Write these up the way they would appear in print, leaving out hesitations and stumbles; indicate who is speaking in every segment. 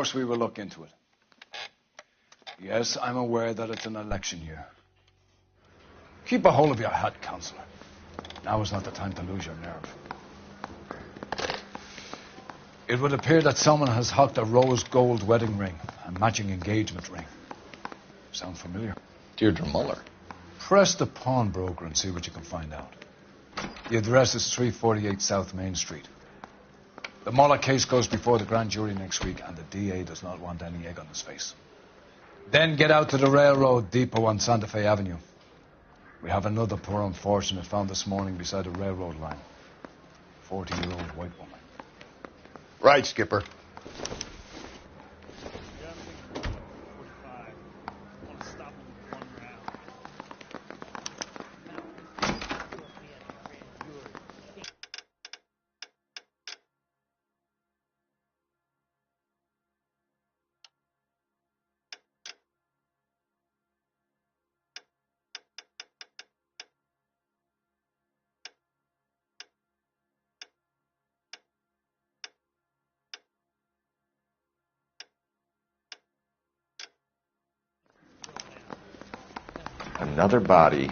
Speaker 1: course we will look into it. Yes, I'm aware that it's an election year. Keep a hold of your head, Counselor. Now is not the time to lose your nerve. It would appear that someone has hocked a rose gold wedding ring, a matching engagement ring. Sound familiar?
Speaker 2: Deirdre Muller.
Speaker 1: Press the pawnbroker and see what you can find out. The address is 348 South Main Street. The Muller case goes before the grand jury next week, and the DA does not want any egg on his face. Then get out to the railroad depot on Santa Fe Avenue. We have another poor unfortunate found this morning beside the railroad line. 40-year-old white woman.
Speaker 3: Right, Skipper.
Speaker 2: Another body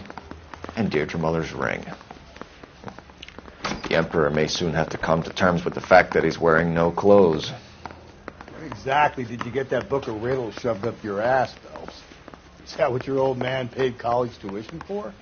Speaker 2: and Deirdre Muller's ring. The Emperor may soon have to come to terms with the fact that he's wearing no clothes.
Speaker 3: Where exactly did you get that book of riddles shoved up your ass, Phelps? Is that what your old man paid college tuition for?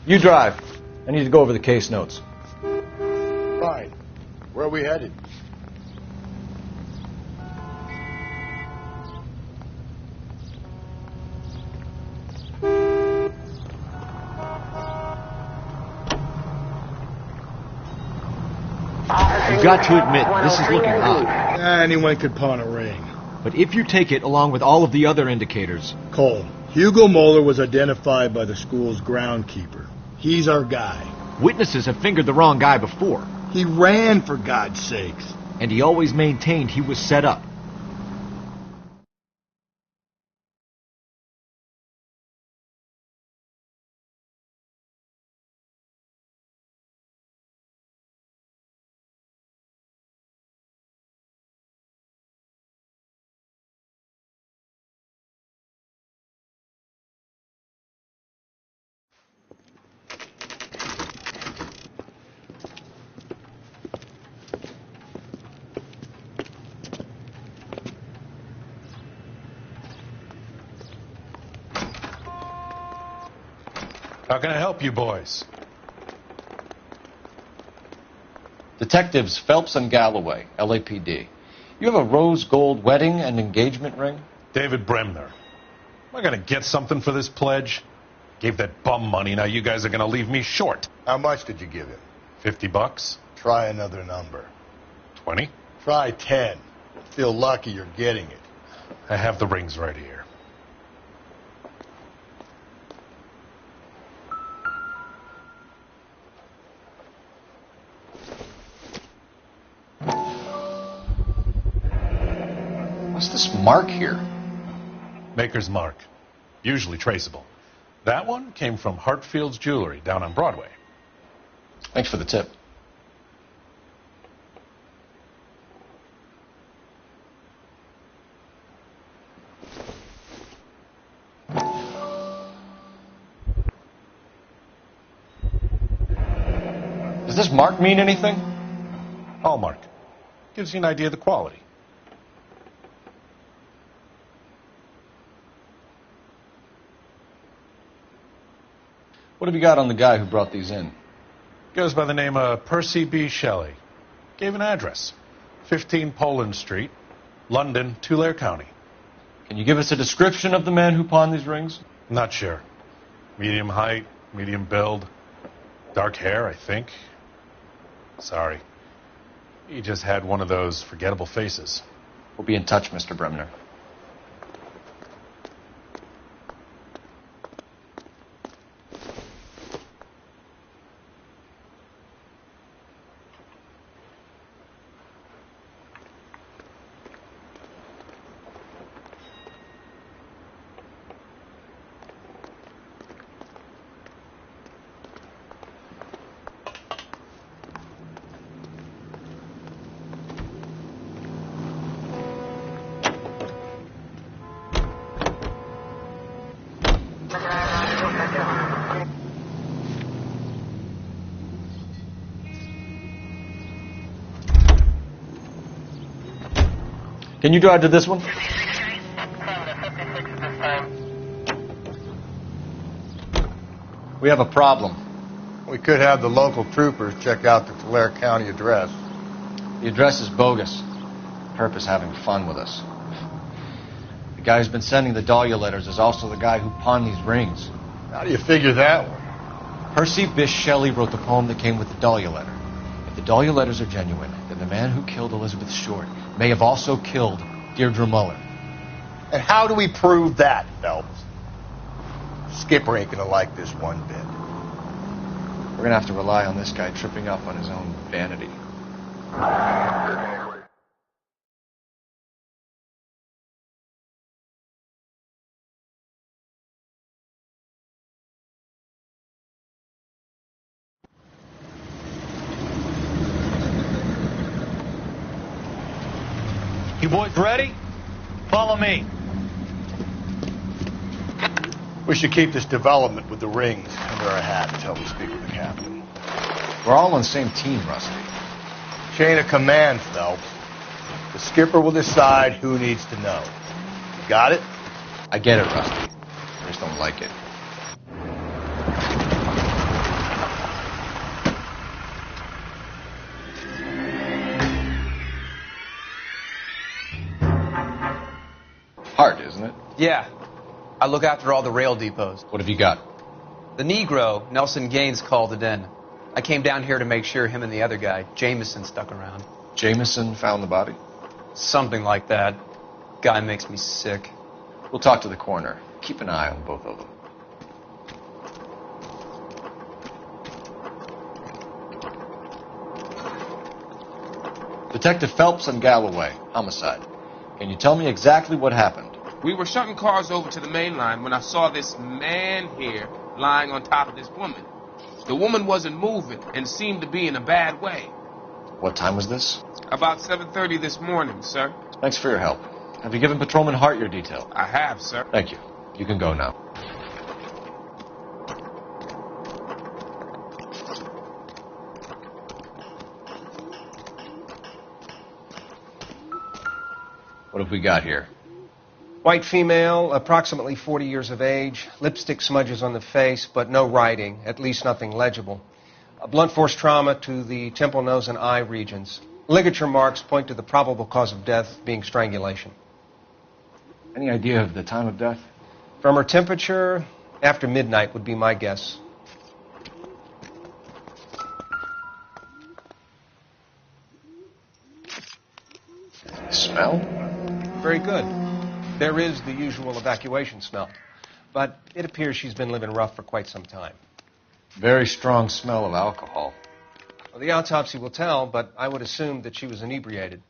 Speaker 4: You drive. I need to go over the case notes.
Speaker 3: Fine. Where are we headed?
Speaker 4: You've got to admit, this is looking odd.
Speaker 3: Anyone could pawn a ring.
Speaker 4: But if you take it along with all of the other indicators...
Speaker 3: Cole, Hugo Moeller was identified by the school's groundkeeper. He's our guy.
Speaker 4: Witnesses have fingered the wrong guy before.
Speaker 3: He ran, for God's sakes.
Speaker 4: And he always maintained he was set up.
Speaker 5: How can I help you boys?
Speaker 2: Detectives Phelps and Galloway, LAPD. You have a rose gold wedding and engagement ring?
Speaker 5: David Bremner. Am I going to get something for this pledge? Gave that bum money, now you guys are going to leave me short.
Speaker 3: How much did you give him?
Speaker 5: $50?
Speaker 3: Try another number.
Speaker 5: 20?
Speaker 3: Try 10. Feel lucky you're getting it.
Speaker 5: I have the rings right here.
Speaker 2: What's this mark here?
Speaker 5: Maker's mark. Usually traceable. That one came from Hartfield's Jewelry down on Broadway.
Speaker 2: Thanks for the tip. Does this mark mean anything?
Speaker 5: Hallmark. Gives you an idea of the quality.
Speaker 2: What have you got on the guy who brought these in?
Speaker 5: Goes by the name of Percy B. Shelley. Gave an address. 15 Poland Street, London, Tulare County.
Speaker 2: Can you give us a description of the man who pawned these rings?
Speaker 5: Not sure. Medium height, medium build. Dark hair, I think. Sorry. He just had one of those forgettable faces.
Speaker 2: We'll be in touch, Mr. Bremner. Can you drive to this one? We have a problem.
Speaker 3: We could have the local troopers check out the Tulare County address.
Speaker 2: The address is bogus. Perp is having fun with us. The guy who's been sending the Dahlia letters is also the guy who pawned these rings.
Speaker 3: How do you figure that one?
Speaker 2: Percy Bysshe Shelley wrote the poem that came with the Dahlia letter. If the Dahlia letters are genuine, then the man who killed Elizabeth Short may have also killed Deirdre Muller.
Speaker 3: And how do we prove that, Phelps? Skipper ain't gonna like this one bit.
Speaker 2: We're gonna have to rely on this guy tripping up on his own vanity.
Speaker 6: You boys ready? Follow me.
Speaker 3: We should keep this development with the rings under our hat until we speak with the captain.
Speaker 2: We're all on the same team, Rusty.
Speaker 3: Chain of command, Phelps. The skipper will decide who needs to know. You got it?
Speaker 2: I get it, Rusty. I just don't like it. Hard, isn't it?
Speaker 7: Yeah. I look after all the rail depots.
Speaker 2: What have you got?
Speaker 7: The Negro, Nelson Gaines, called it in. I came down here to make sure him and the other guy, Jameson, stuck around.
Speaker 2: Jameson found the body?
Speaker 7: Something like that. Guy makes me sick.
Speaker 2: We'll talk to the coroner. Keep an eye on both of them. Detective Phelps and Galloway, homicide. Can you tell me exactly what happened?
Speaker 8: We were shunting cars over to the main line when I saw this man here lying on top of this woman. The woman wasn't moving and seemed to be in a bad way.
Speaker 2: What time was this?
Speaker 8: About 7:30 this morning, sir.
Speaker 2: Thanks for your help. Have you given Patrolman Hart your detail?
Speaker 8: I have, sir.
Speaker 2: Thank you. You can go now. What have we got here?
Speaker 9: White female, approximately 40 years of age, lipstick smudges on the face, but no writing, at least nothing legible. A blunt force trauma to the temple, nose, and eye regions. Ligature marks point to the probable cause of death being strangulation.
Speaker 2: Any idea of the time of death?
Speaker 9: From her temperature, after midnight would be my guess.
Speaker 2: Smell?
Speaker 9: Very good. There is the usual evacuation smell, but it appears she's been living rough for quite some time.
Speaker 2: Very strong smell of alcohol.
Speaker 9: Well, the autopsy will tell, but I would assume that she was inebriated.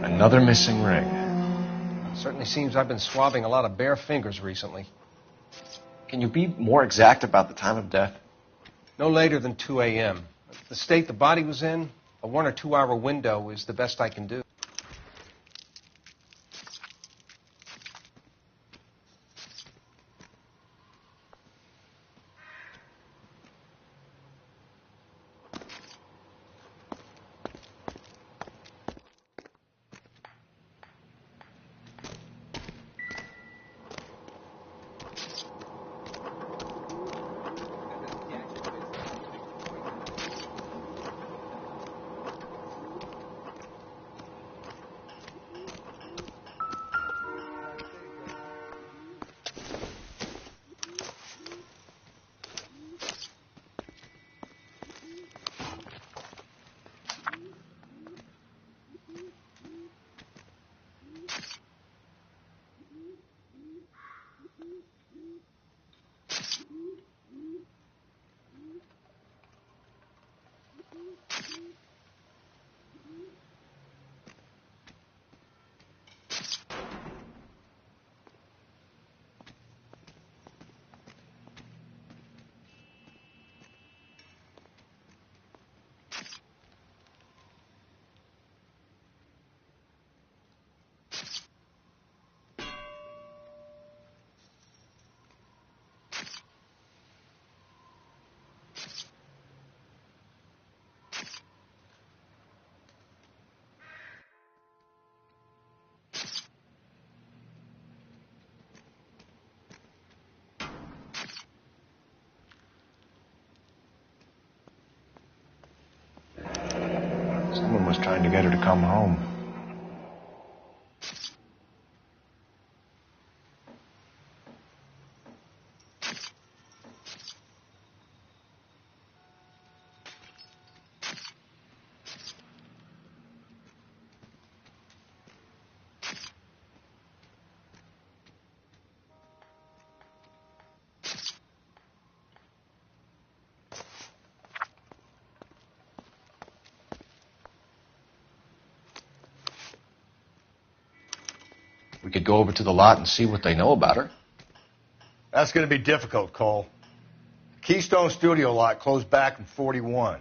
Speaker 2: Another missing ring.
Speaker 9: Certainly seems I've been swabbing a lot of bare fingers recently.
Speaker 2: Can you be more exact about the time of death?
Speaker 9: No later than 2 a.m. The state the body was in, a 1 or 2 hour window is the best I can do.
Speaker 2: to get her to come home. We could go over to the lot and see what they know about her.
Speaker 3: That's going to be difficult, Cole. Keystone Studio lot closed back in 41.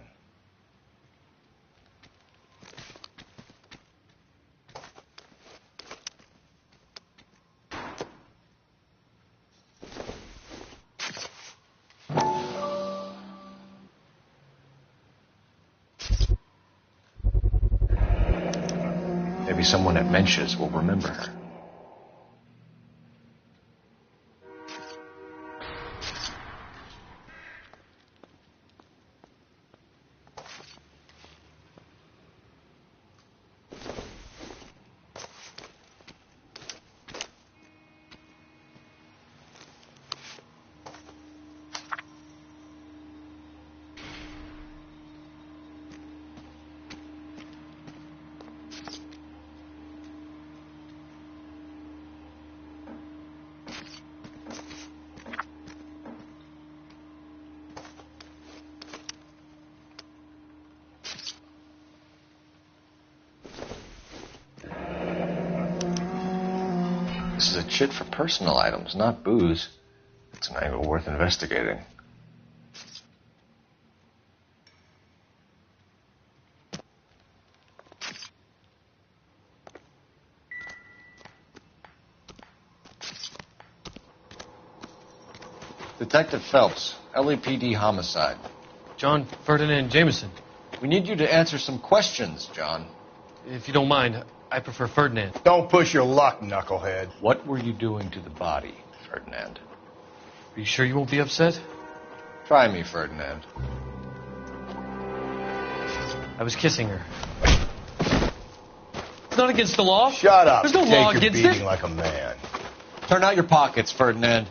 Speaker 2: Maybe someone at Mensch's will remember her. This is a chit for personal items, not booze. It's an angle worth investigating. Detective Phelps, LAPD Homicide.
Speaker 10: John Ferdinand Jameson.
Speaker 2: We need you to answer some questions, John.
Speaker 10: If you don't mind, I prefer Ferdinand.
Speaker 3: Don't push your luck, knucklehead.
Speaker 2: What were you doing to the body, Ferdinand?
Speaker 10: Are you sure you won't be upset?
Speaker 2: Try me, Ferdinand.
Speaker 10: I was kissing her. It's not against the law.
Speaker 3: Shut up.
Speaker 10: There's no
Speaker 3: Take
Speaker 10: law
Speaker 3: your
Speaker 10: against
Speaker 3: beating
Speaker 10: it.
Speaker 3: like a man.
Speaker 2: Turn out your pockets, Ferdinand.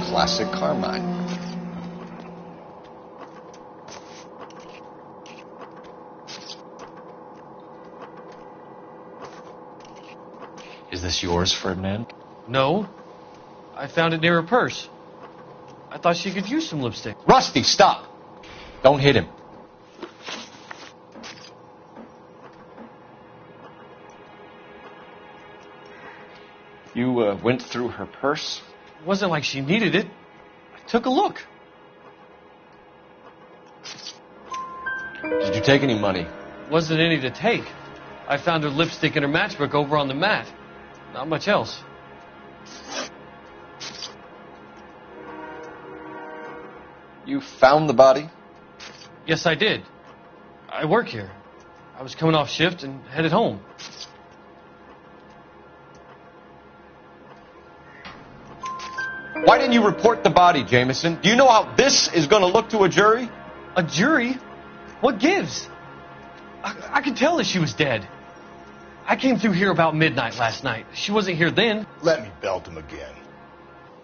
Speaker 2: Classic Carmine. Is this yours, Ferdinand?
Speaker 10: No. I found it near her purse. I thought she could use some lipstick.
Speaker 2: Rusty, stop! Don't hit him. You went through her purse?
Speaker 10: It wasn't like she needed it. I took a look.
Speaker 2: Did you take any money?
Speaker 10: Wasn't any to take. I found her lipstick and her matchbook over on the mat. Not much else.
Speaker 2: You found the body?
Speaker 10: Yes, I did. I work here. I was coming off shift and headed home.
Speaker 2: Why didn't you report the body, Jameson? Do you know how this is going to look to a jury?
Speaker 10: A jury? What gives? I could tell that she was dead. I came through here about midnight last night. She wasn't here then.
Speaker 3: Let me belt him again.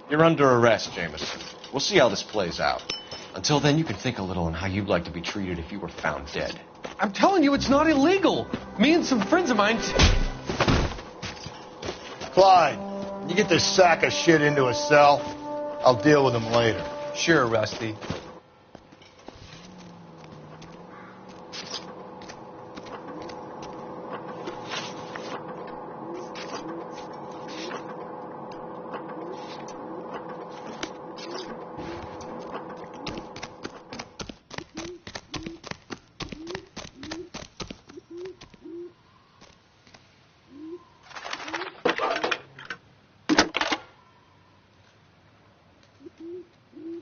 Speaker 2: You're under arrest, Jameson. We'll see how this plays out. Until then, you can think a little on how you'd like to be treated if you were found dead.
Speaker 10: I'm telling you, it's not illegal. Me and some friends of mine...
Speaker 3: Clyde, you get this sack of shit into a cell. I'll deal with him later.
Speaker 7: Sure, Rusty.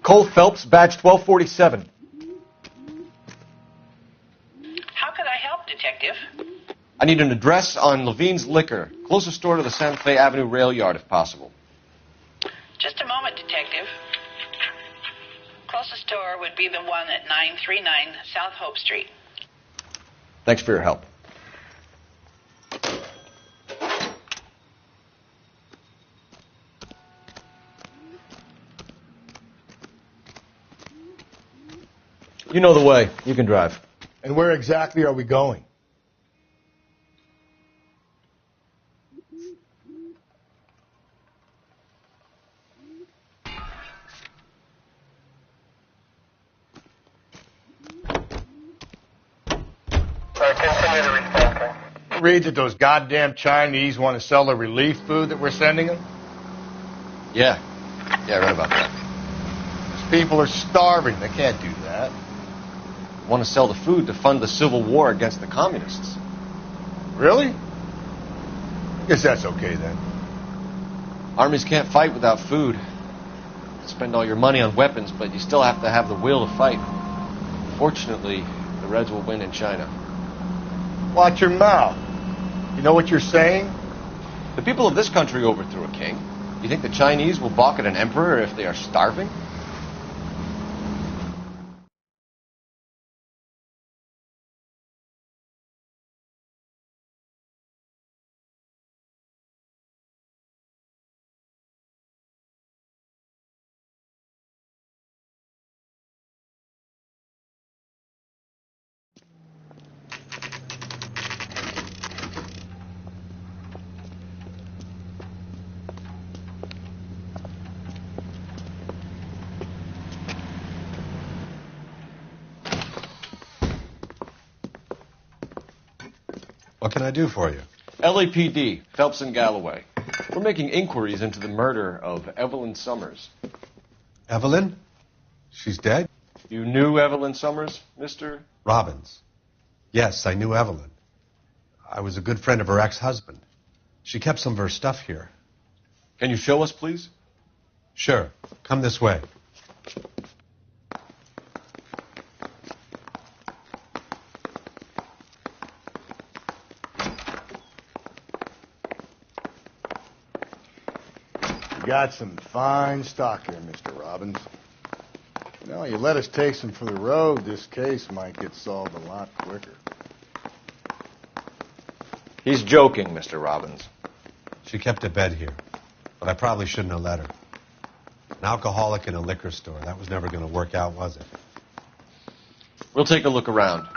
Speaker 2: Cole Phelps, badge 1247.
Speaker 11: How can I help, Detective?
Speaker 2: I need an address on Levine's Liquor. Closest store to the Santa Fe Avenue rail yard, if possible.
Speaker 11: Detective. Closest store would be the one at 939 South Hope Street.
Speaker 2: Thanks for your help. You know the way. You can drive.
Speaker 3: And where exactly are we going? Read that those goddamn Chinese want to sell the relief food that we're sending them?
Speaker 2: Yeah. Yeah, I read about that.
Speaker 3: These people are starving. They can't do that.
Speaker 2: Want to sell the food to fund the civil war against the communists.
Speaker 3: Really? I guess that's okay then.
Speaker 2: Armies can't fight without food. You spend all your money on weapons, but you still have to have the will to fight. Fortunately, the Reds will win in China.
Speaker 3: Watch your mouth. You know what you're saying?
Speaker 2: The people of this country overthrew a king. You think the Chinese will balk at an emperor if they are starving?
Speaker 12: What can I do for you?
Speaker 2: LAPD, Phelps and Galloway. We're making inquiries into the murder of Evelyn Summers.
Speaker 12: Evelyn? She's dead?
Speaker 2: You knew Evelyn Summers, Mr.
Speaker 12: Robbins. Yes, I knew Evelyn. I was a good friend of her ex-husband. She kept some of her stuff here.
Speaker 2: Can you show us, please?
Speaker 12: Sure. Come this way.
Speaker 3: You got some fine stock here, Mr. Robbins. You know, you let us take some for the road, this case might get solved a lot quicker.
Speaker 2: He's joking, Mr. Robbins.
Speaker 12: She kept a bed here, but I probably shouldn't have let her. An alcoholic in a liquor store. That was never going to work out, was it?
Speaker 2: We'll take a look around.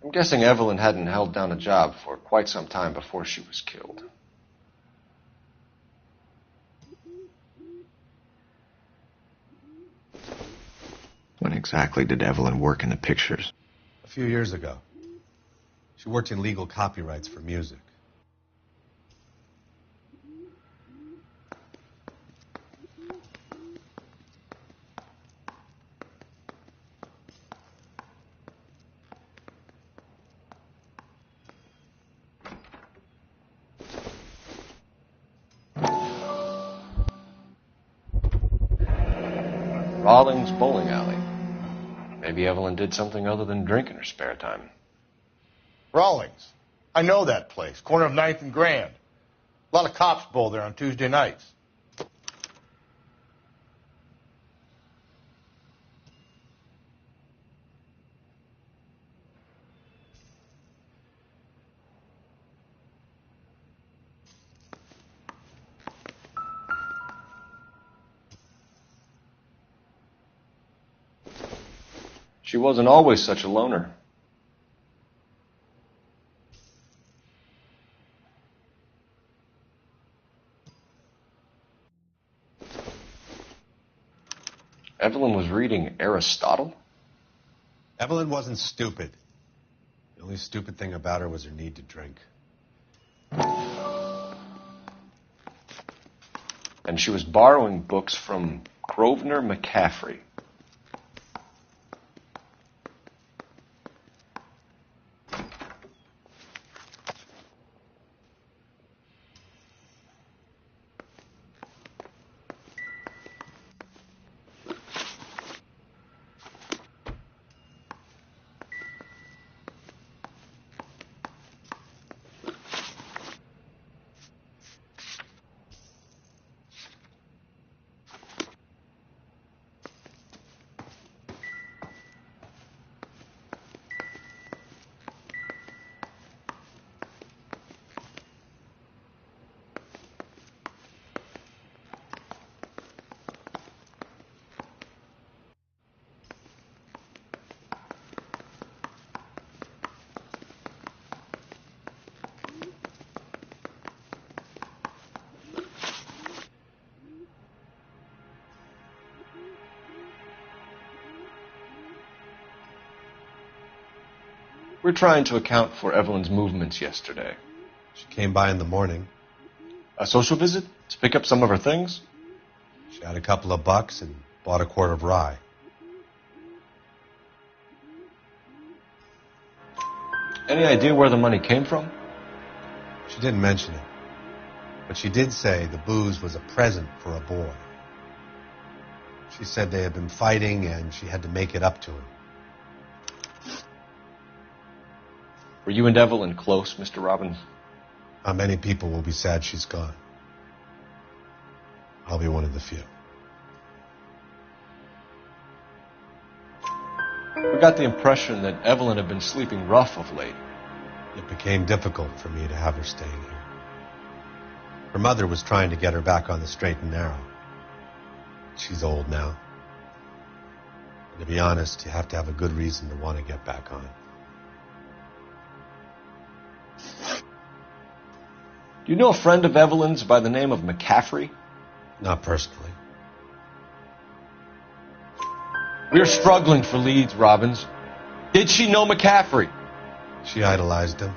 Speaker 2: I'm guessing Evelyn hadn't held down a job for quite some time before she was killed.
Speaker 4: When exactly did Evelyn work in the pictures?
Speaker 12: A few years ago. She worked in legal copyrights for music.
Speaker 2: Rawlings Bowling Alley. Maybe Evelyn did something other than drink in her spare time.
Speaker 3: Rawlings. I know that place. Corner of 9th and Grand. A lot of cops bowl there on Tuesday nights.
Speaker 2: She wasn't always such a loner. Evelyn was reading Aristotle?
Speaker 12: Evelyn wasn't stupid. The only stupid thing about her was her need to drink.
Speaker 2: And she was borrowing books from Grosvenor McCaffrey. We're trying to account for Evelyn's movements yesterday.
Speaker 12: She came by in the morning.
Speaker 2: A social visit? To pick up some of her things?
Speaker 12: She had a couple of bucks and bought a quart of rye.
Speaker 2: Any idea where the money came from?
Speaker 12: She didn't mention it. But she did say the booze was a present for a boy. She said they had been fighting and she had to make it up to him.
Speaker 2: Were you and Evelyn close, Mr. Robbins?
Speaker 12: How many people will be sad she's gone? I'll be one of the few.
Speaker 2: We got the impression that Evelyn had been sleeping rough of late.
Speaker 12: It became difficult for me to have her staying here. Her mother was trying to get her back on the straight and narrow. She's old now. And to be honest, you have to have a good reason to want to get back on.
Speaker 2: Do you know a friend of Evelyn's by the name of McCaffrey?
Speaker 12: Not personally.
Speaker 2: We're struggling for leads, Robbins. Did she know McCaffrey?
Speaker 12: She idolized him.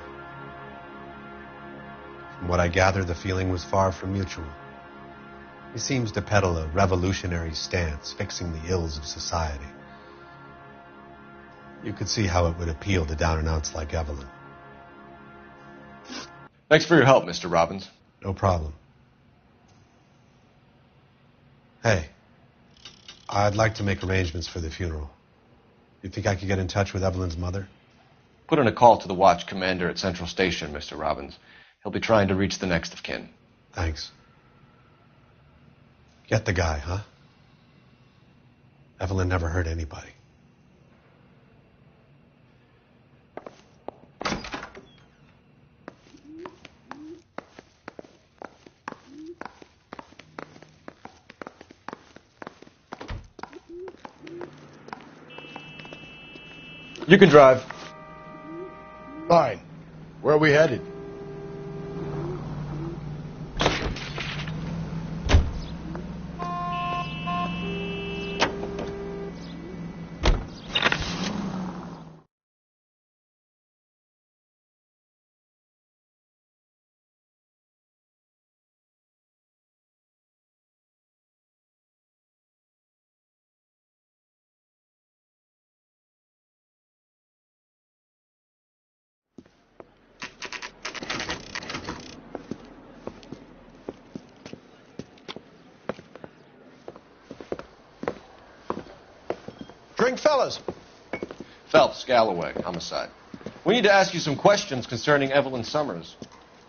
Speaker 12: From what I gather, the feeling was far from mutual. He seems to peddle a revolutionary stance, fixing the ills of society. You could see how it would appeal to down-and-outs like Evelyn.
Speaker 2: Thanks for your help, Mr. Robbins.
Speaker 12: No problem. Hey, I'd like to make arrangements for the funeral. You think I could get in touch with Evelyn's mother?
Speaker 2: Put in a call to the watch commander at Central Station, Mr. Robbins. He'll be trying to reach the next of kin.
Speaker 12: Thanks. Get the guy, huh? Evelyn never hurt anybody.
Speaker 2: You can drive.
Speaker 3: Fine. Where are we headed?
Speaker 9: Drink, fellas.
Speaker 2: Phelps, Galloway, Homicide. We need to ask you some questions concerning Evelyn Summers.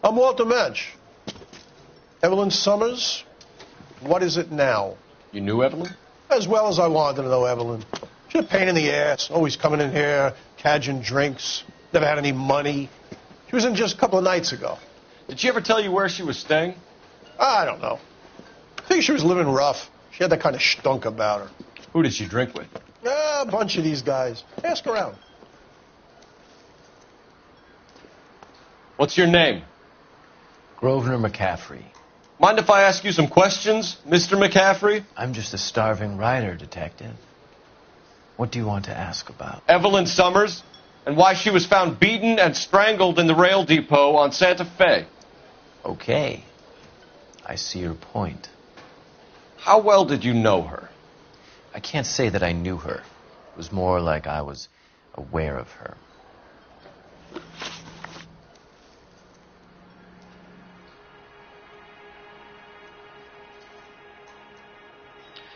Speaker 9: I'm Walter Mensch. Evelyn Summers, what is it now?
Speaker 2: You knew Evelyn?
Speaker 9: As well as I wanted to know Evelyn. She's a pain in the ass, always coming in here, cadging drinks, never had any money. She was in just a couple of nights ago.
Speaker 2: Did she ever tell you where she was staying?
Speaker 9: I don't know. I think she was living rough. She had that kind of stunk about her.
Speaker 2: Who did she drink with?
Speaker 9: A bunch of these guys. Ask around.
Speaker 2: What's your name?
Speaker 13: Grosvenor McCaffrey.
Speaker 2: Mind if I ask you some questions, Mr. McCaffrey?
Speaker 13: I'm just a starving writer, Detective. What do you want to ask about?
Speaker 2: Evelyn Summers, and why she was found beaten and strangled in the rail depot on Santa Fe.
Speaker 13: Okay. I see your point.
Speaker 2: How well did you know her?
Speaker 13: I can't say that I knew her. It was more like I was aware of her.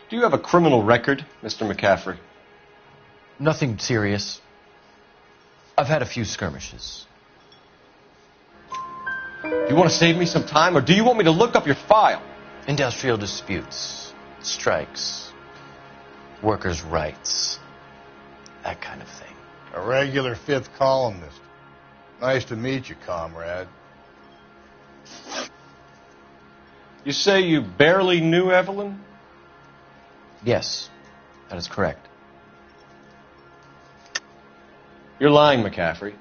Speaker 2: Do you have a criminal record, Mr. McCaffrey?
Speaker 13: Nothing serious. I've had a few skirmishes.
Speaker 2: Do you want to save me some time, or do you want me to look up your file?
Speaker 13: Industrial disputes, strikes, workers' rights, that kind of thing.
Speaker 3: A regular fifth columnist. Nice to meet you, comrade.
Speaker 2: You say you barely knew Evelyn?
Speaker 13: Yes, that is correct.
Speaker 2: You're lying, McCaffrey.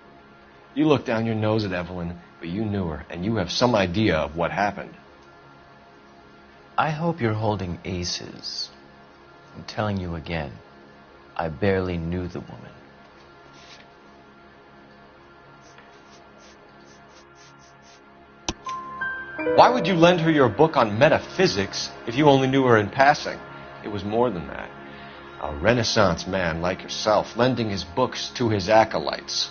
Speaker 2: You looked down your nose at Evelyn, but you knew her, and you have some idea of what happened.
Speaker 13: I hope you're holding aces. I'm telling you again, I barely knew the woman.
Speaker 2: Why would you lend her your book on metaphysics if you only knew her in passing? It was more than that. A Renaissance man like yourself, lending his books to his acolytes.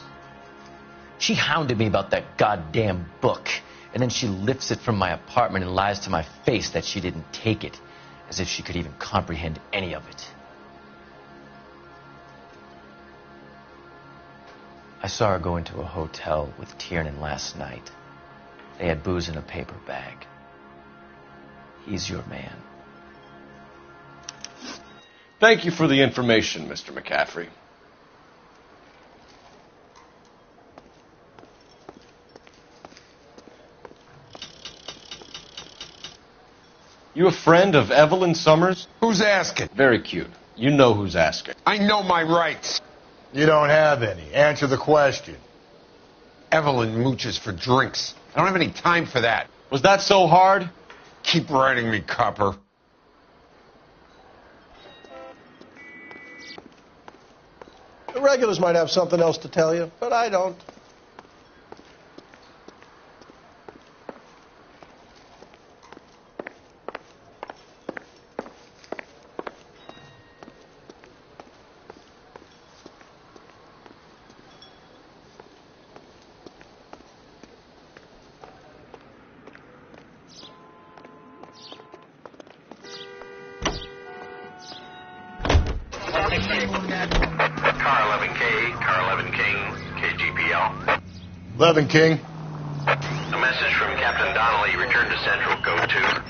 Speaker 13: She hounded me about that goddamn book, and then she lifts it from my apartment and lies to my face that she didn't take it, as if she could even comprehend any of it. I saw her go into a hotel with Tiernan last night. They had booze in a paper bag. He's your man.
Speaker 2: Thank you for the information, Mr. McCaffrey. You a friend of Evelyn Summers?
Speaker 14: Who's asking?
Speaker 2: Very cute. You know who's asking.
Speaker 14: I know my rights.
Speaker 3: You don't have any. Answer the question.
Speaker 14: Evelyn mooches for drinks. I don't have any time for that.
Speaker 2: Was that so hard?
Speaker 14: Keep writing me, copper.
Speaker 15: The regulars might have something else to tell you, but I don't.
Speaker 16: Car 11K, Car 11 King, KGPL.
Speaker 3: 11 King.
Speaker 16: A message from Captain Donnelly. Return to Central. Go to.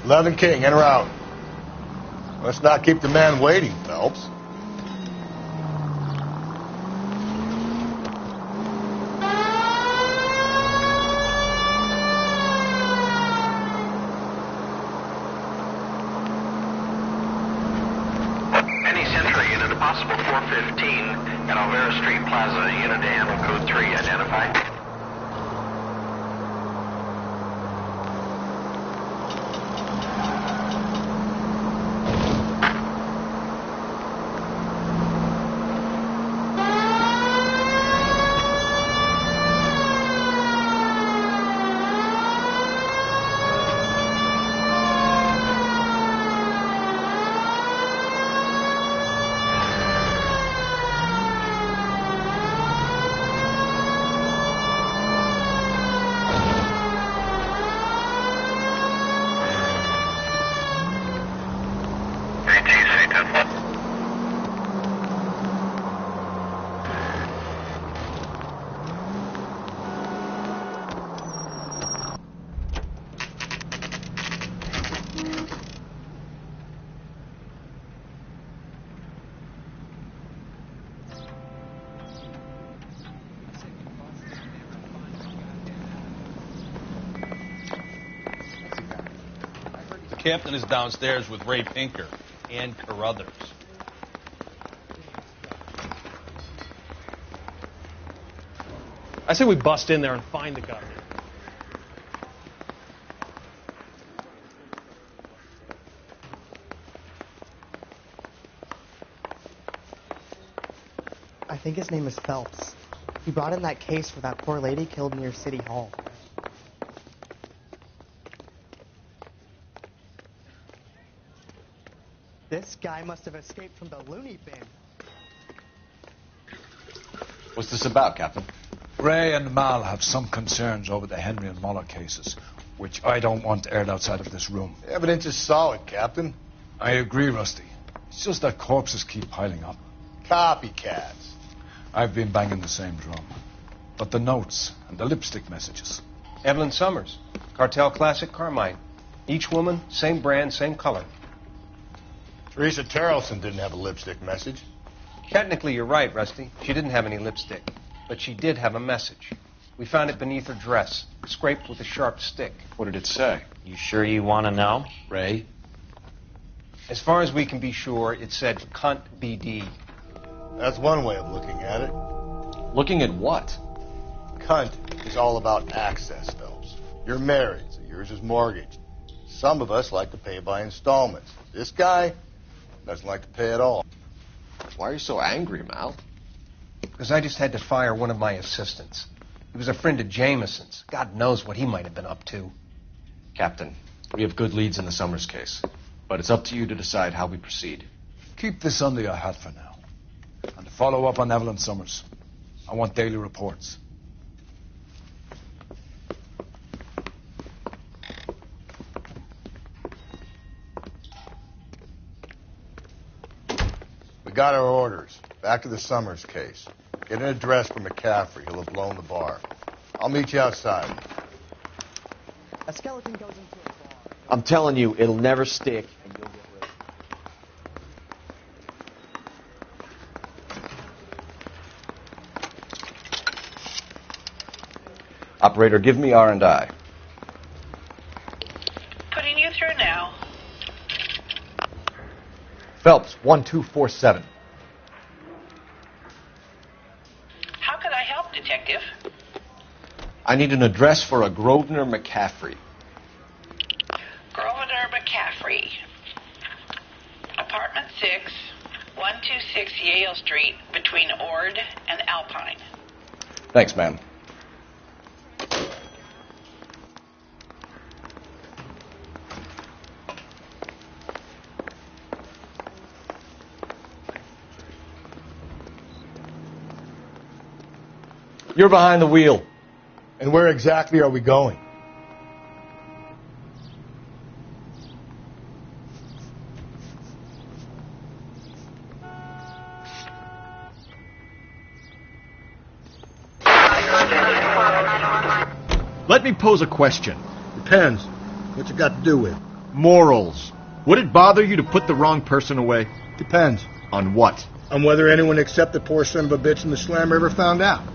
Speaker 3: 11 King, en route. Let's not keep the man waiting, Phelps.
Speaker 16: Possible 415 at Alvera Street Plaza. Unit to handle code 3. Identify.
Speaker 6: The captain is downstairs with Ray Pinker and Carruthers.
Speaker 10: I say we bust in there and find the guy.
Speaker 17: I think his name is Phelps. He brought in that case for that poor lady killed near City Hall. This guy must have escaped from the loony bin.
Speaker 2: What's this about, Captain?
Speaker 1: Ray and Mal have some concerns over the Henry and Muller cases, which I don't want aired outside of this room.
Speaker 3: The evidence is solid, Captain.
Speaker 1: I agree, Rusty. It's just that corpses keep piling up.
Speaker 3: Copycats.
Speaker 1: I've been banging the same drum. But the notes and the lipstick messages.
Speaker 9: Evelyn Summers, Cartel Classic Carmine. Each woman, same brand, same color.
Speaker 3: Teresa Terrelson didn't have a lipstick message.
Speaker 9: Technically, you're right, Rusty. She didn't have any lipstick. But she did have a message. We found it beneath her dress, scraped with a sharp stick.
Speaker 2: What did it say?
Speaker 13: You sure you want to know?
Speaker 2: Ray?
Speaker 9: As far as we can be sure, it said cunt BD.
Speaker 3: That's one way of looking at it.
Speaker 2: Looking at what?
Speaker 3: Cunt is all about access, Phelps. You're married, so yours is mortgaged. Some of us like to pay by installments. This guy doesn't like to pay at all.
Speaker 2: Why are you so angry, Mal?
Speaker 9: Because I just had to fire one of my assistants. He was a friend of Jameson's. God knows what he might have been up to.
Speaker 2: Captain, we have good leads in the Summers case, but it's up to you to decide how we proceed.
Speaker 1: Keep this under your hat for now. And to follow up on Evelyn Summers, I want daily reports.
Speaker 3: We got our orders. Back to the Summers case. Get an address for McCaffrey. He'll have blown the bar. I'll meet you outside.
Speaker 17: A skeleton goes into a bar.
Speaker 2: I'm telling you, it'll never stick, and you'll get raped. Operator, give me R&I.
Speaker 11: Putting you through now.
Speaker 2: Phelps, 1247.
Speaker 11: How could I help, Detective?
Speaker 2: I need an address for a Grosvenor McCaffrey.
Speaker 11: Grosvenor McCaffrey. Apartment 6, 126 Yale Street, between Ord and Alpine.
Speaker 2: Thanks, ma'am. You're behind the wheel.
Speaker 3: And where exactly are we going?
Speaker 4: Let me pose a question.
Speaker 15: Depends. What you got to do with?
Speaker 4: Morals. Would it bother you to put the wrong person away?
Speaker 15: Depends.
Speaker 4: On what?
Speaker 15: On whether anyone except the poor son of a bitch in the slammer ever found out.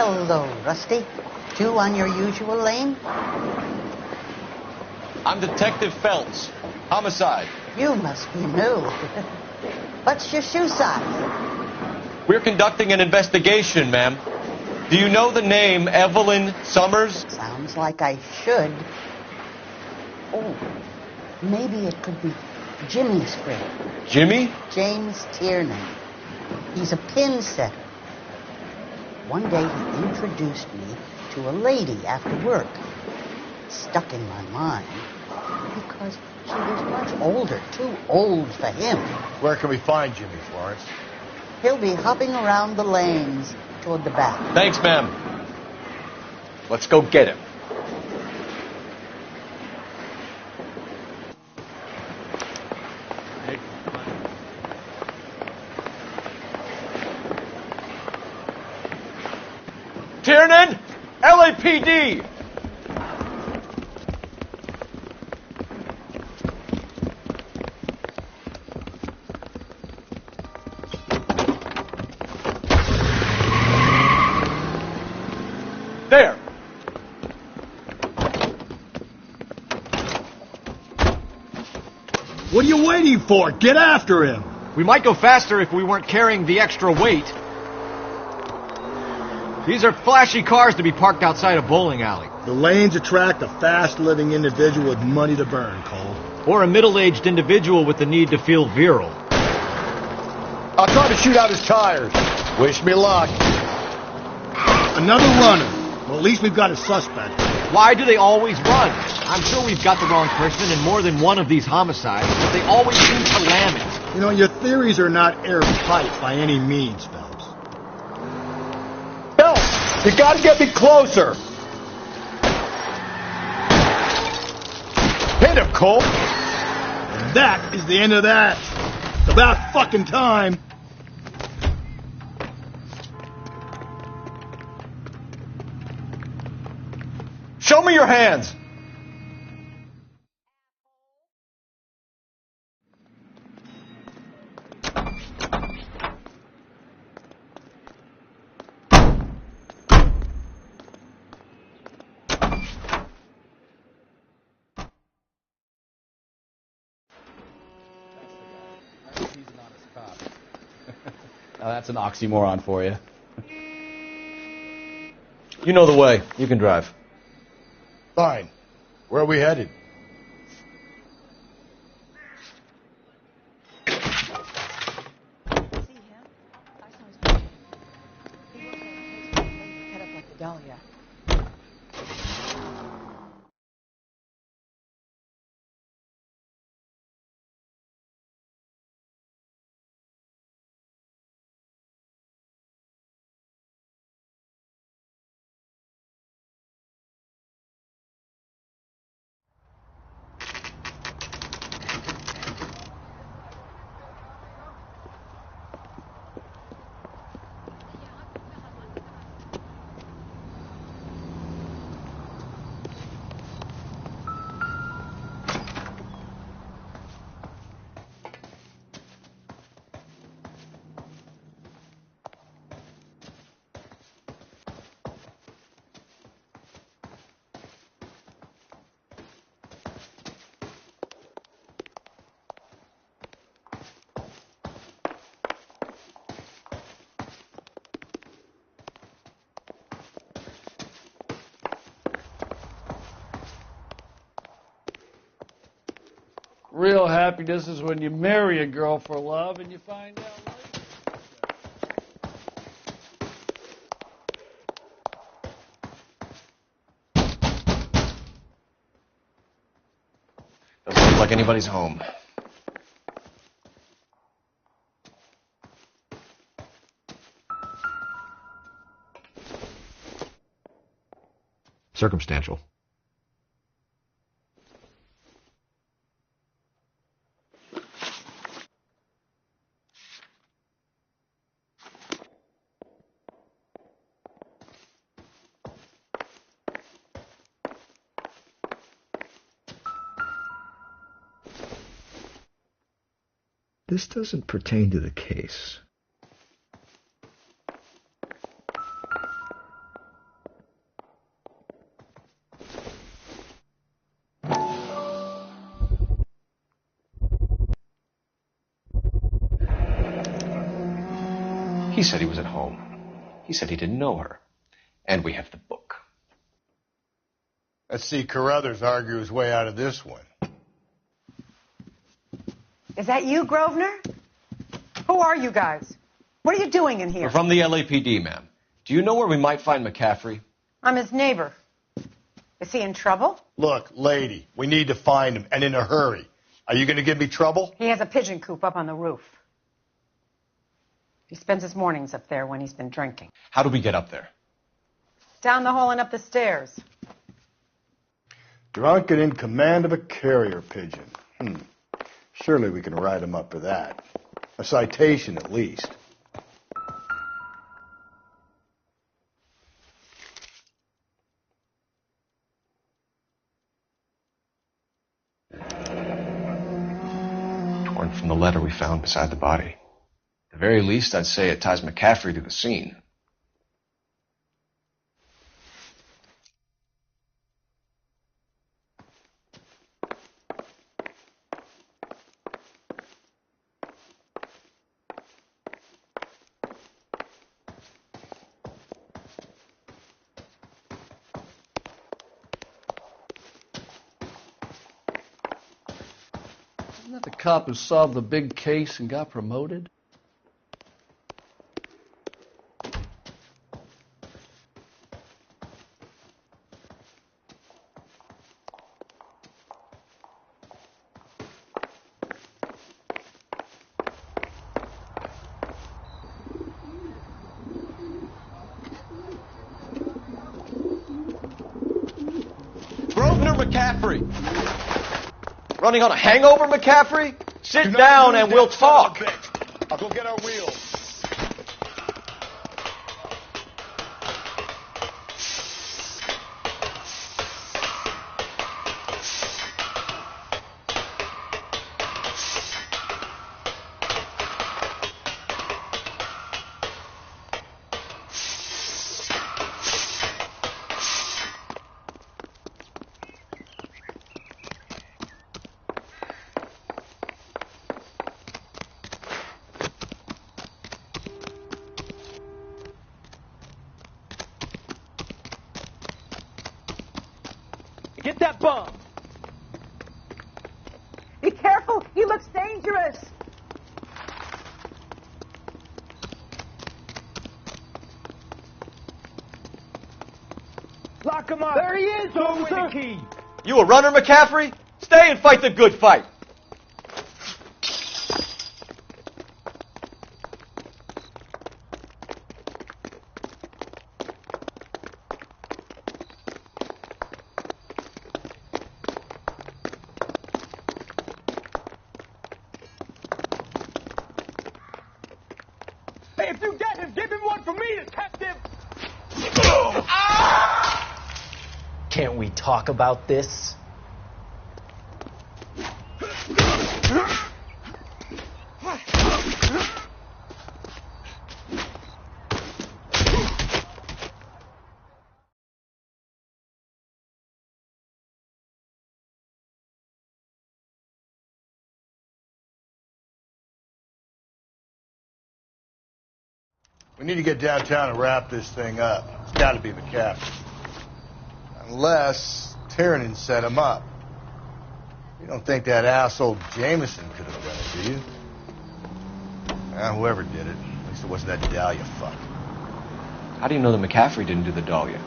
Speaker 18: Hello, Rusty. You on your usual lane?
Speaker 2: I'm Detective Phelps. Homicide.
Speaker 18: You must be new. What's your shoe size?
Speaker 2: We're conducting an investigation, ma'am. Do you know the name Evelyn Summers?
Speaker 18: Sounds like I should. Oh, maybe it could be Jimmy's friend.
Speaker 2: Jimmy?
Speaker 18: James Tiernan. He's a pin setter. One day he introduced me to a lady after work. It stuck in my mind because she was much older, too old for him.
Speaker 3: Where can we find Jimmy, Florence?
Speaker 18: He'll be hopping around the lanes toward the back.
Speaker 2: Thanks, ma'am. Let's go get him. Tiernan, LAPD. There.
Speaker 15: What are you waiting for? Get after him.
Speaker 4: We might go faster if we weren't carrying the extra weight. These are flashy cars to be parked outside a bowling alley.
Speaker 15: The lanes attract a fast-living individual with money to burn, Cole.
Speaker 4: Or a middle-aged individual with the need to feel virile.
Speaker 3: I'll try to shoot out his tires. Wish me luck.
Speaker 15: Another runner. Well, at least we've got a suspect.
Speaker 4: Why do they always run? I'm sure we've got the wrong person in more than one of these homicides, but they always seem to lam it.
Speaker 15: You know, your theories are not airtight by any means, Phelps.
Speaker 3: Phelps, you gotta get me closer. Hit him, Cole.
Speaker 15: And that is the end of that. It's about fucking time.
Speaker 2: Show me your hands.
Speaker 19: he's an honest cop. Now that's an oxymoron for you.
Speaker 2: You know the way. You can drive.
Speaker 3: Fine. Where are we headed?
Speaker 18: Dahlia.
Speaker 19: Real happiness is when you marry a girl for love and you find out later.
Speaker 2: Doesn't look like anybody's home.
Speaker 4: Circumstantial.
Speaker 20: This doesn't pertain to the case.
Speaker 2: He said he was at home. He said he didn't know her. And we have the book.
Speaker 3: Let's see Carruthers argue his way out of this one.
Speaker 21: Is that you, Grosvenor? Who are you guys? What are you doing in here?
Speaker 2: We're from the LAPD, ma'am. Do you know where we might find McCaffrey?
Speaker 21: I'm his neighbor. Is he in trouble?
Speaker 3: Look, lady, we need to find him, and in a hurry. Are you going to give me trouble?
Speaker 21: He has a pigeon coop up on the roof. He spends his mornings up there when he's been drinking.
Speaker 2: How do we get up there?
Speaker 21: Down the hall and up the stairs.
Speaker 3: Drunk and in command of a carrier pigeon. Surely we can write him up for that. A citation, at least.
Speaker 2: Torn from the letter we found beside the body. At the very least, I'd say it ties McCaffrey to the scene.
Speaker 19: Isn't that the cop who solved the big case and got promoted?
Speaker 2: Grosvenor McCaffrey! Running on a hangover, McCaffrey? Sit down and we'll talk.
Speaker 3: I'll go get our wheels.
Speaker 10: get that bomb.
Speaker 21: Be careful. He looks dangerous.
Speaker 10: Lock him up.
Speaker 21: There he is,
Speaker 10: Throw away
Speaker 21: officer.
Speaker 10: the key.
Speaker 2: You a runner, McCaffrey? Stay and fight the good fight.
Speaker 10: Hey, if you get him, give him one for me, detective.
Speaker 13: Can't we talk about this?
Speaker 3: We need to get downtown and wrap this thing up. It's got to be McCaffrey. Unless Tiernan set him up. You don't think that asshole Jameson could have done it, do you? Whoever did it. At least it wasn't that Dahlia fuck.
Speaker 2: How do you know that McCaffrey didn't do the Dahlia?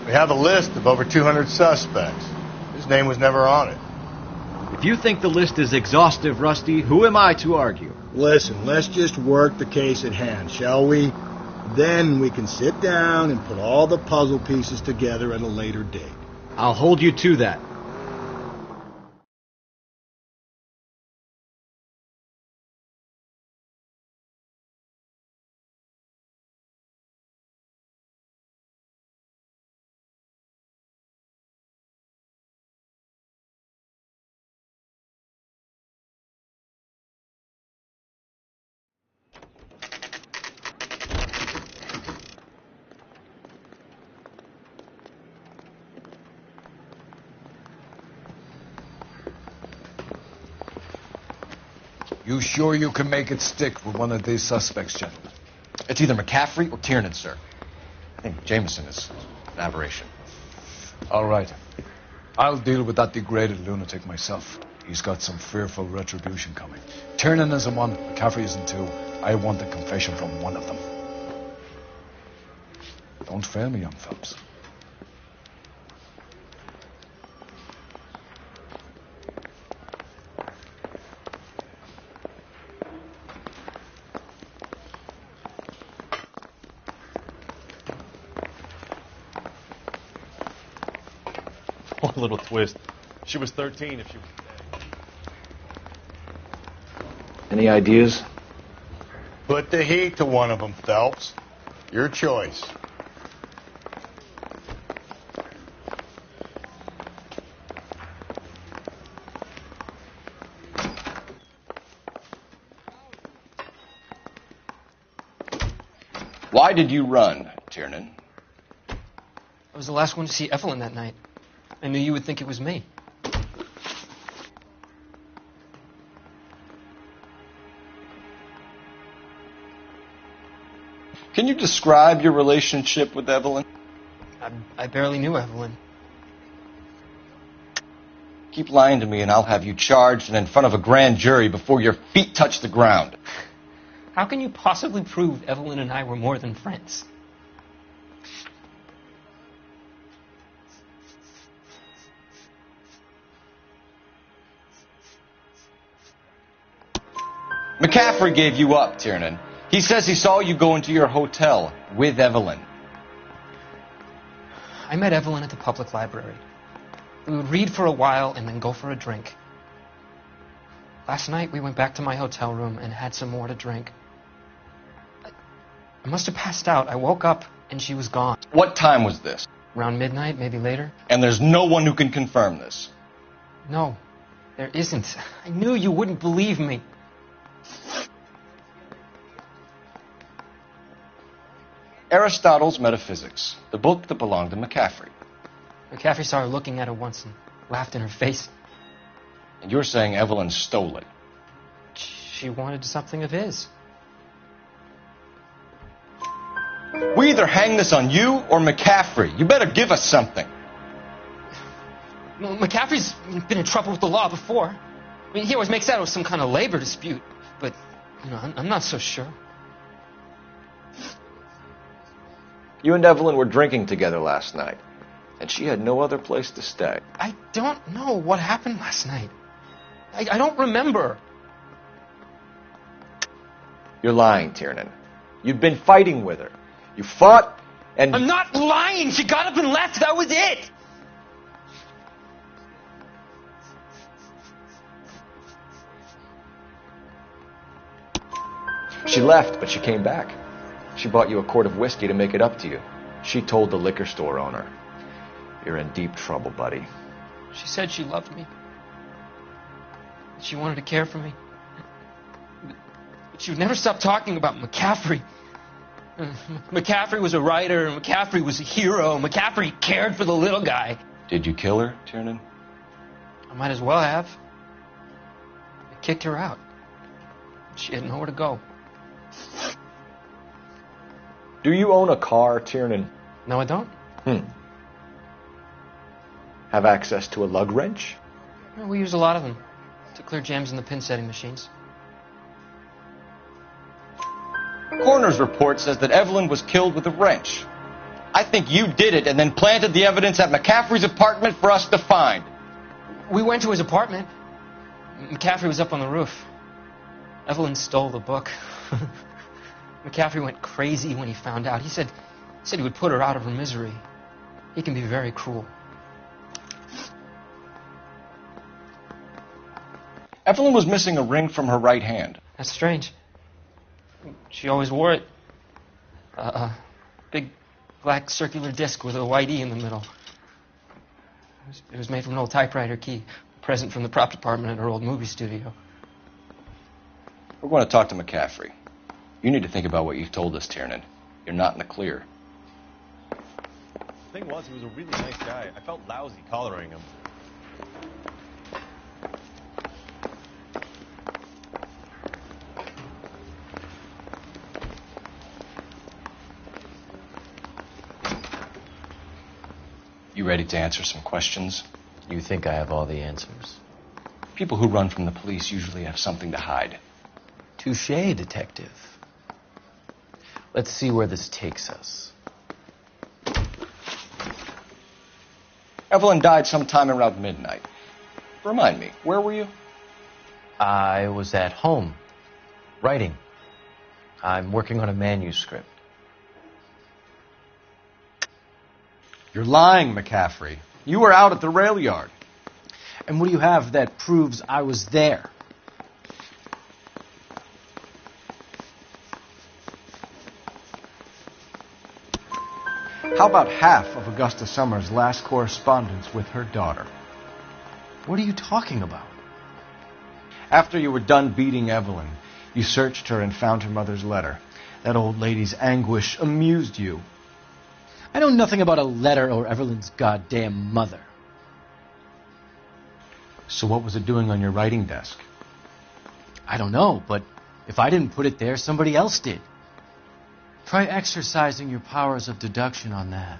Speaker 3: We have a list of over 200 suspects. His name was never on it.
Speaker 4: If you think the list is exhaustive, Rusty, who am I to argue?
Speaker 5: Listen, let's just work the case at hand, shall we? Then we can sit down and put all the puzzle pieces together at a later date.
Speaker 4: I'll hold you to that.
Speaker 1: You sure you can make it stick with one of these suspects, gentlemen?
Speaker 2: It's either McCaffrey or Tiernan, sir. I think Jameson is an aberration.
Speaker 1: All right. I'll deal with that degraded lunatic myself. He's got some fearful retribution coming. Tiernan is in one, McCaffrey is in two. I want a confession from one of them. Don't fail me, young Phelps.
Speaker 10: One little twist. She was 13 if she was dead.
Speaker 2: Any ideas?
Speaker 3: Put the heat to one of them, Phelps. Your choice.
Speaker 2: Why did you run, Tiernan?
Speaker 22: I was the last one to see Evelyn that night. I knew you would think it was me.
Speaker 2: Can you describe your relationship with Evelyn?
Speaker 22: I barely knew Evelyn.
Speaker 2: Keep lying to me and I'll have you charged and in front of a grand jury before your feet touch the ground.
Speaker 22: How can you possibly prove Evelyn and I were more than friends?
Speaker 2: McCaffrey gave you up, Tiernan. He says he saw you go into your hotel with Evelyn.
Speaker 22: I met Evelyn at the public library. We would read for a while and then go for a drink. Last night we went back to my hotel room and had some more to drink. I must have passed out. I woke up and she was gone.
Speaker 2: What time was this?
Speaker 22: Around midnight, maybe later.
Speaker 2: And there's no one who can confirm this.
Speaker 22: No, there isn't. I knew you wouldn't believe me.
Speaker 2: Aristotle's Metaphysics, the book that belonged to McCaffrey.
Speaker 22: McCaffrey saw her looking at it once and laughed in her face.
Speaker 2: And you're saying Evelyn stole it?
Speaker 22: She wanted something of his.
Speaker 2: We either hang this on you or McCaffrey. You better give us something.
Speaker 22: McCaffrey's been in trouble with the law before. I mean, he always makes out it was some kind of labor dispute, but, I'm not so sure.
Speaker 2: You and Evelyn were drinking together last night, and she had no other place to stay.
Speaker 22: I don't know what happened last night. I don't remember.
Speaker 2: You're lying, Tiernan. You'd been fighting with her. You fought, and...
Speaker 22: I'm not lying! She got up and left! That was it!
Speaker 2: She left, but she came back. She bought you a quart of whiskey to make it up to you. She told the liquor store owner. You're in deep trouble, buddy.
Speaker 22: She said she loved me. She wanted to care for me. But she would never stop talking about McCaffrey. McCaffrey was a writer, and McCaffrey was a hero. McCaffrey cared for the little guy.
Speaker 2: Did you kill her, Tiernan?
Speaker 22: I might as well have. I kicked her out. She had nowhere to go.
Speaker 2: Do you own a car, Tiernan?
Speaker 22: No, I don't.
Speaker 2: Have access to a lug wrench?
Speaker 22: Well, we use a lot of them to clear jams in the pin setting machines.
Speaker 2: Coroner's report says that Evelyn was killed with a wrench. I think you did it and then planted the evidence at McCaffrey's apartment for us to find.
Speaker 22: We went to his apartment. McCaffrey was up on the roof. Evelyn stole the book. McCaffrey went crazy when he found out. He said he would put her out of her misery. He can be very cruel.
Speaker 2: Evelyn was missing a ring from her right hand.
Speaker 22: That's strange. She always wore it. A big black circular disc with a white E in the middle. It was made from an old typewriter key, a present from the prop department at her old movie studio.
Speaker 2: We're going to talk to McCaffrey. You need to think about what you've told us, Tiernan. You're not in the clear.
Speaker 7: The thing was, he was a really nice guy. I felt lousy collaring him.
Speaker 2: You ready to answer some questions?
Speaker 13: You think I have all the answers?
Speaker 2: People who run from the police usually have something to hide.
Speaker 13: Touché, detective. Let's see where this takes us.
Speaker 2: Evelyn died sometime around midnight. Remind me, where were you?
Speaker 13: I was at home, writing. I'm working on a manuscript.
Speaker 2: You're lying, McCaffrey. You were out at the rail yard.
Speaker 19: And what do you have that proves I was there?
Speaker 9: How about half of Augusta Summers' last correspondence with her daughter?
Speaker 13: What are you talking about?
Speaker 9: After you were done beating Evelyn, you searched her and found her mother's letter. That old lady's anguish amused you.
Speaker 19: I know nothing about a letter or Evelyn's goddamn mother.
Speaker 9: So what was it doing on your writing desk?
Speaker 19: I don't know, but if I didn't put it there, somebody else did. Try exercising your powers of deduction on that.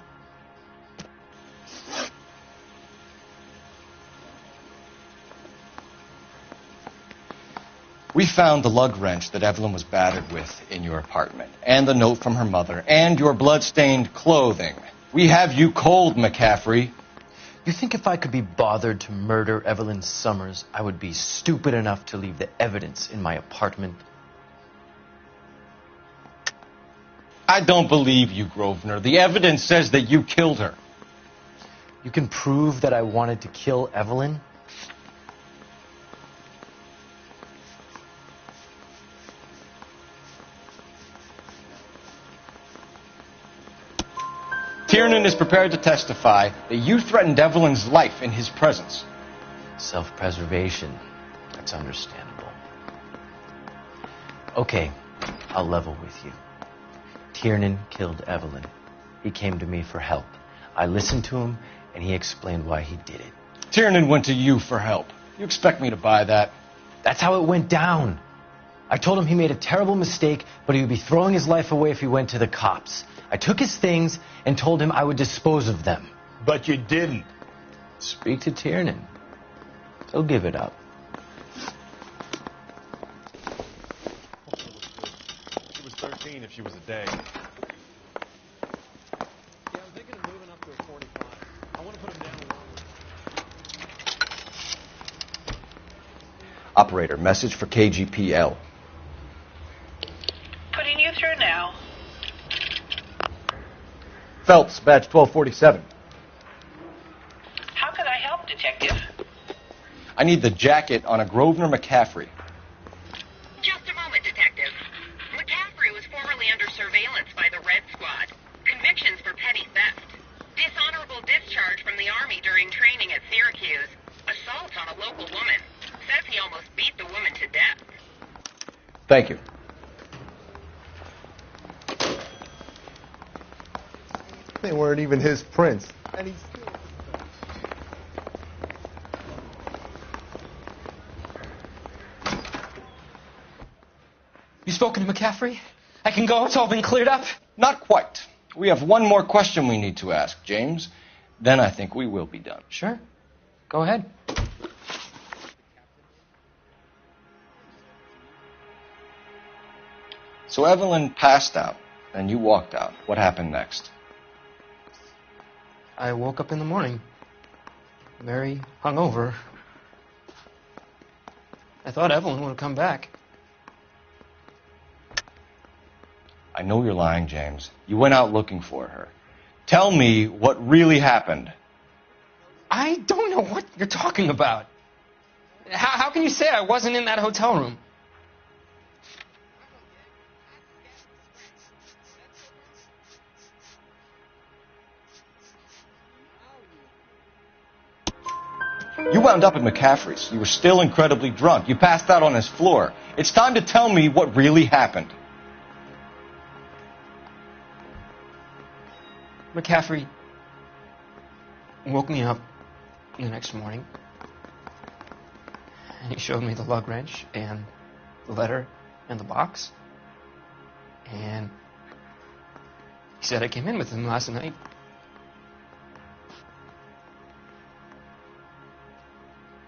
Speaker 2: We found the lug wrench that Evelyn was battered with in your apartment, and the note from her mother, and your blood-stained clothing. We have you cold, McCaffrey.
Speaker 13: You think if I could be bothered to murder Evelyn Summers, I would be stupid enough to leave the evidence in my apartment?
Speaker 2: I don't believe you, Grosvenor. The evidence says that you killed her.
Speaker 13: You can prove that I wanted to kill Evelyn?
Speaker 2: Tiernan is prepared to testify that you threatened Evelyn's life in his presence.
Speaker 13: Self-preservation. That's understandable. Okay, I'll level with you. Tiernan killed Evelyn. He came to me for help. I listened to him, and he explained why he did it.
Speaker 2: Tiernan went to you for help. You expect me to buy that?
Speaker 13: That's how it went down. I told him he made a terrible mistake, but he would be throwing his life away if he went to the cops. I took his things and told him I would dispose of them.
Speaker 3: But you didn't.
Speaker 13: Speak to Tiernan. He'll give it up.
Speaker 7: She was 13 if she was a day.
Speaker 4: Yeah, I'm thinking of moving up to a 45. I want to put him down a long way.
Speaker 2: Operator, message for KGPL.
Speaker 11: Putting you through now.
Speaker 2: Phelps, badge 1247.
Speaker 11: How could I help, Detective?
Speaker 2: I need the jacket on a Grosvenor McCaffrey.
Speaker 8: Just a moment, Detective. McCaffrey was formerly under surveillance by the Red Squad. Convictions for petty theft. Dishonorable discharge from the Army during training at Syracuse. Assault on a local woman. Says he almost beat the woman to death.
Speaker 2: Thank you.
Speaker 15: They weren't even his prints. And he's still...
Speaker 22: You spoken to McCaffrey? I can go? It's all been cleared up?
Speaker 2: Not quite. We have one more question we need to ask, James. Then I think we will be done.
Speaker 22: Sure. Go ahead.
Speaker 2: So Evelyn passed out, and you walked out. What happened next?
Speaker 22: I woke up in the morning, very hungover. I thought Evelyn would have come back.
Speaker 2: I know you're lying, James. You went out looking for her. Tell me what really happened.
Speaker 22: I don't know what you're talking about. How can you say I wasn't in that hotel room?
Speaker 2: You wound up at McCaffrey's. You were still incredibly drunk. You passed out on his floor. It's time to tell me what really happened.
Speaker 22: McCaffrey woke me up the next morning, and he showed me the lug wrench and the letter and the box, and he said I came in with him last night.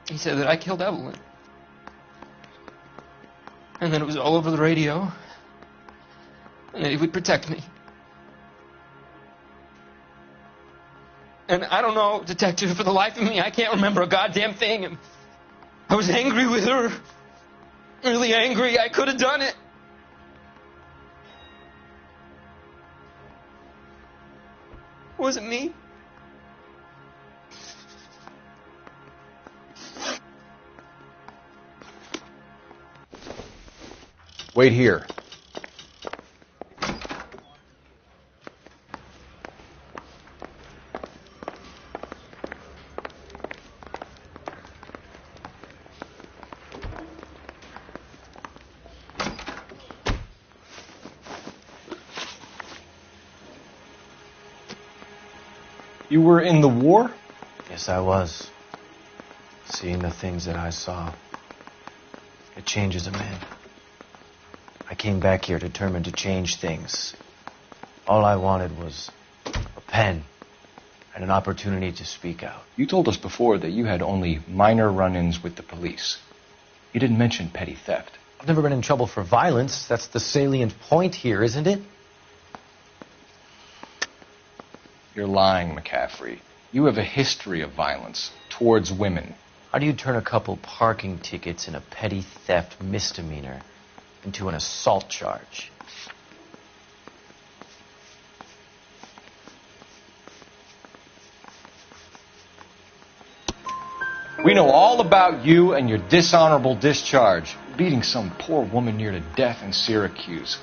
Speaker 22: He said that I killed Evelyn, and that it was all over the radio, and that he would protect me. And I don't know, Detective, for the life of me, I can't remember a goddamn thing. And I was angry with her. Really angry. I could have done it. Was it me?
Speaker 2: Wait here. You were in the war?
Speaker 13: Yes, I was. Seeing the things that I saw, it changes a man. I came back here determined to change things. All I wanted was a pen and an opportunity to speak out.
Speaker 2: You told us before that you had only minor run-ins with the police. You didn't mention petty theft.
Speaker 13: I've never been in trouble for violence. That's the salient point here, isn't it?
Speaker 2: You're lying, McCaffrey. You have a history of violence towards women.
Speaker 13: How do you turn a couple parking tickets and a petty theft misdemeanor into an assault charge?
Speaker 2: We know all about you and your dishonorable discharge, beating some poor woman near to death in Syracuse.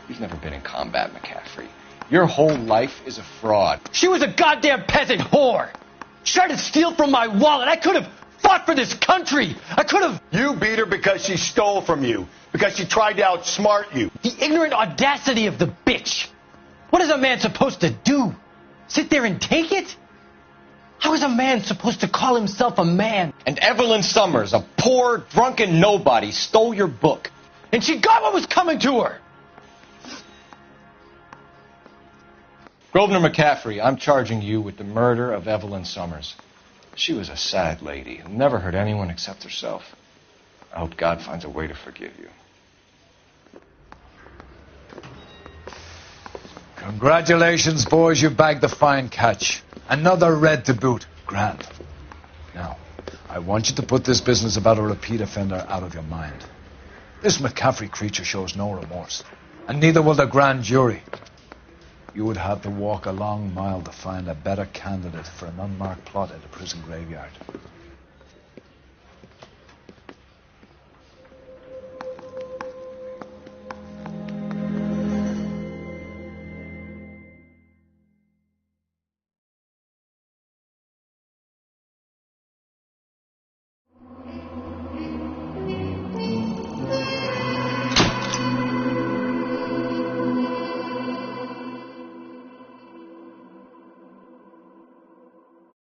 Speaker 2: You've never been in combat, McCaffrey. Your whole life is a fraud.
Speaker 13: She was a goddamn peasant whore. She tried to steal from my wallet. I could have fought for this country. I could have...
Speaker 3: You beat her because she stole from you. Because she tried to outsmart you.
Speaker 13: The ignorant audacity of the bitch. What is a man supposed to do? Sit there and take it? How is a man supposed to call himself a man?
Speaker 2: And Evelyn Summers, a poor, drunken nobody, stole your book.
Speaker 13: And she got what was coming to her.
Speaker 2: Grosvenor McCaffrey, I'm charging you with the murder of Evelyn Summers. She was a sad lady who never hurt anyone except herself. I hope God finds a way to forgive you.
Speaker 1: Congratulations, boys. You bagged the fine catch. Another red to boot. Grand. Now, I want you to put this business about a repeat offender out of your mind. This McCaffrey creature shows no remorse, and neither will the grand jury. You would have to walk a long mile to find a better candidate for an unmarked plot at a prison graveyard.